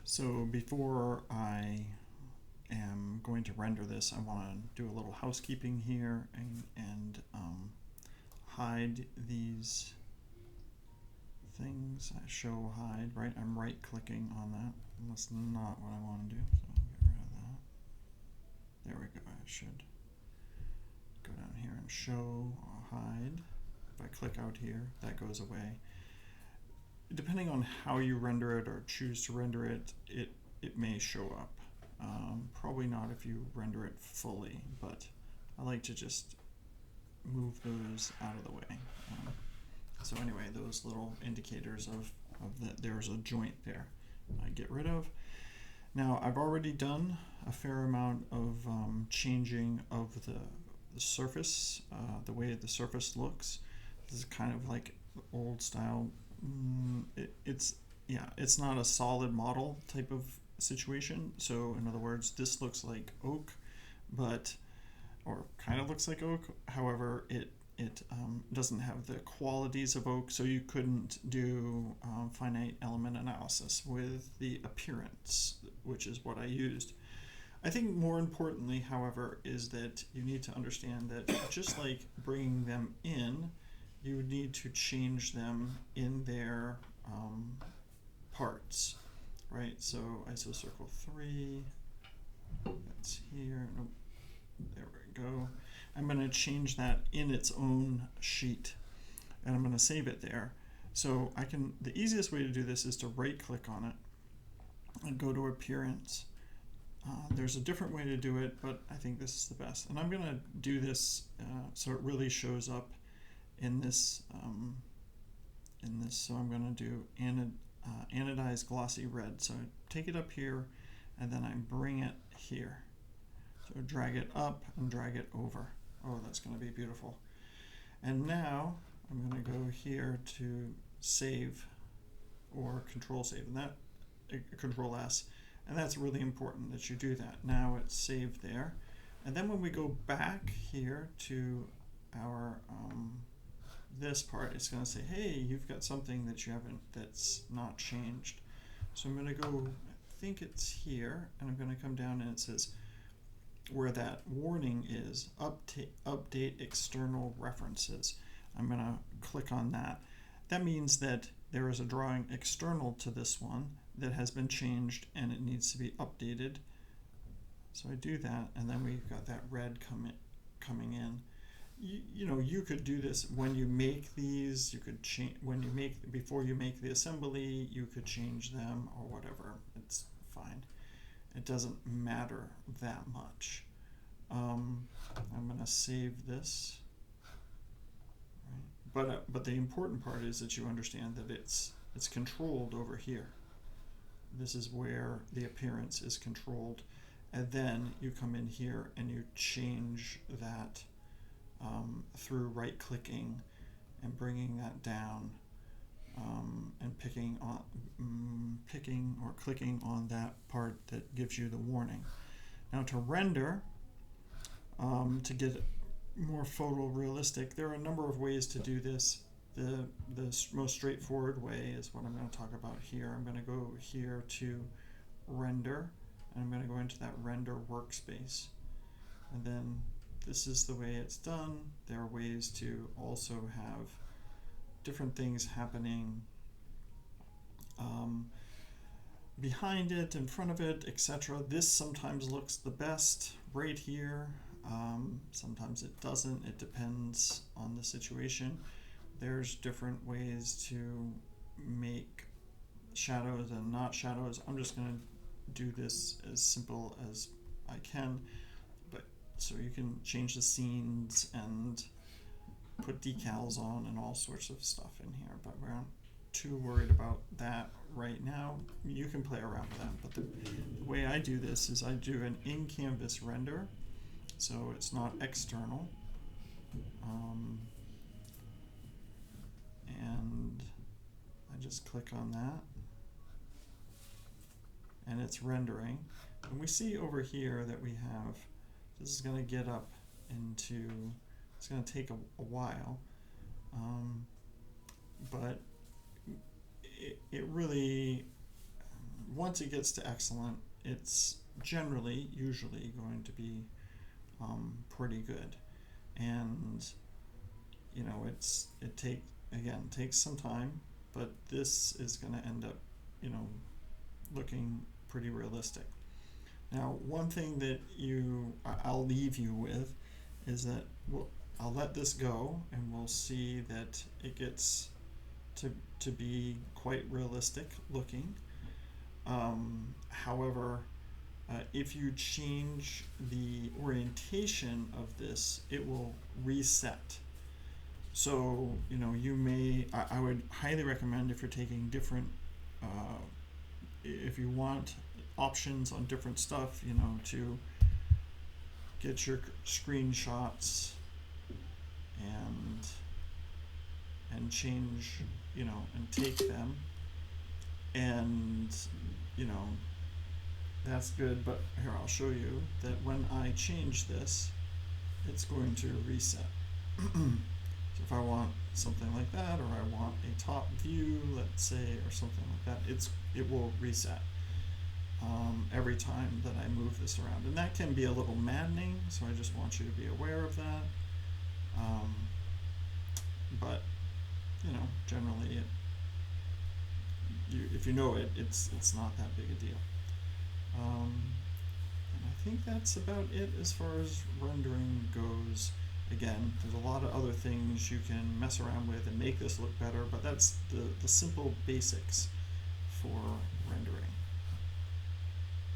So before I am going to render this, I want to do a little housekeeping here and hide these things. I show hide, right? I'm right clicking on that. And that's not what I want to do, so I'll get rid of that. There we go. I should go down here and show or hide. If I click out here, that goes away. Depending on how you render it or choose to render it, it may show up. Probably not if you render it fully, but I like to just move those out of the way. So anyway, those little indicators of that there's a joint there, I get rid of. Now I've already done a fair amount of changing of the surface, the way the surface looks. This is kind of like old style. It's not a solid model type of situation. So in other words, this looks like oak, or kind of looks like oak. However, it doesn't have the qualities of oak, so you couldn't do finite element analysis with the appearance, which is what I used. I think more importantly, however, is that you need to understand that just like bringing them in, you would need to change them in their parts, right? So ISO circle 3, that's here, nope, there we go. I'm going to change that in its own sheet, and I'm going to save it there. So the easiest way to do this is to right click on it and go to appearance. There's a different way to do it, but I think this is the best. And I'm going to do this so it really shows up in this. So I'm going to do anodized glossy red. So I take it up here, and then I bring it here. So drag it up and drag it over. Oh, that's going to be beautiful. And now I'm going to go here to save or control save, and that control S. And that's really important that you do that. Now it's saved there. And then when we go back here to our this part, it's going to say, hey, you've got something that you haven't, that's not changed. So I'm going to go, I think it's here, and I'm going to come down and it says where that warning is, update external references. I'm going to click on that. That means that there is a drawing external to this one that has been changed and it needs to be updated. So I do that, and then we've got that red coming in. You could do this when you make these. You could change before you make the assembly. You could change them or whatever. It's fine. It doesn't matter that much. I'm going to save this. Right. But the important part is that you understand that it's controlled over here. This is where the appearance is controlled, and then you come in here and you change that through right clicking and bringing that down and picking or clicking on that part that gives you the warning. Now to render, to get more photorealistic, there are a number of ways to do this. The most straightforward way is what I'm going to talk about here. I'm going to go here to render, and I'm going to go into that render workspace. And then this is the way it's done. There are ways to also have different things happening behind it, in front of it, etc. This sometimes looks the best right here. Sometimes it doesn't. It depends on the situation. There's different ways to make shadows and not shadows. I'm just going to do this as simple as I can. So you can change the scenes and put decals on and all sorts of stuff in here, but we're not too worried about that right now. You can play around with that, but the way I do this is I do an in-canvas render, so it's not external. And I just click on that, and it's rendering. And we see over here that we have, this is going to get up into, it's going to take a while, but it really once it gets to excellent, it's usually going to be pretty good. And it takes some time, but this is going to end up looking pretty realistic. Now, one thing that I'll leave you with is that I'll let this go, and we'll see that it gets to be quite realistic looking. However, if you change the orientation of this, it will reset. So, I would highly recommend, if you're taking different, if you want options on different stuff, to get your screenshots and change, and take them, and that's good. But here, I'll show you that when I change this, it's going to reset. So if I want something like that, or I want a top view, let's say, or something like that, it will reset every time that I move this around. And that can be a little maddening, so I just want you to be aware of that. But generally, if you know it, it's not that big a deal. And I think that's about it as far as rendering goes. Again, there's a lot of other things you can mess around with and make this look better, but that's the simple basics for rendering.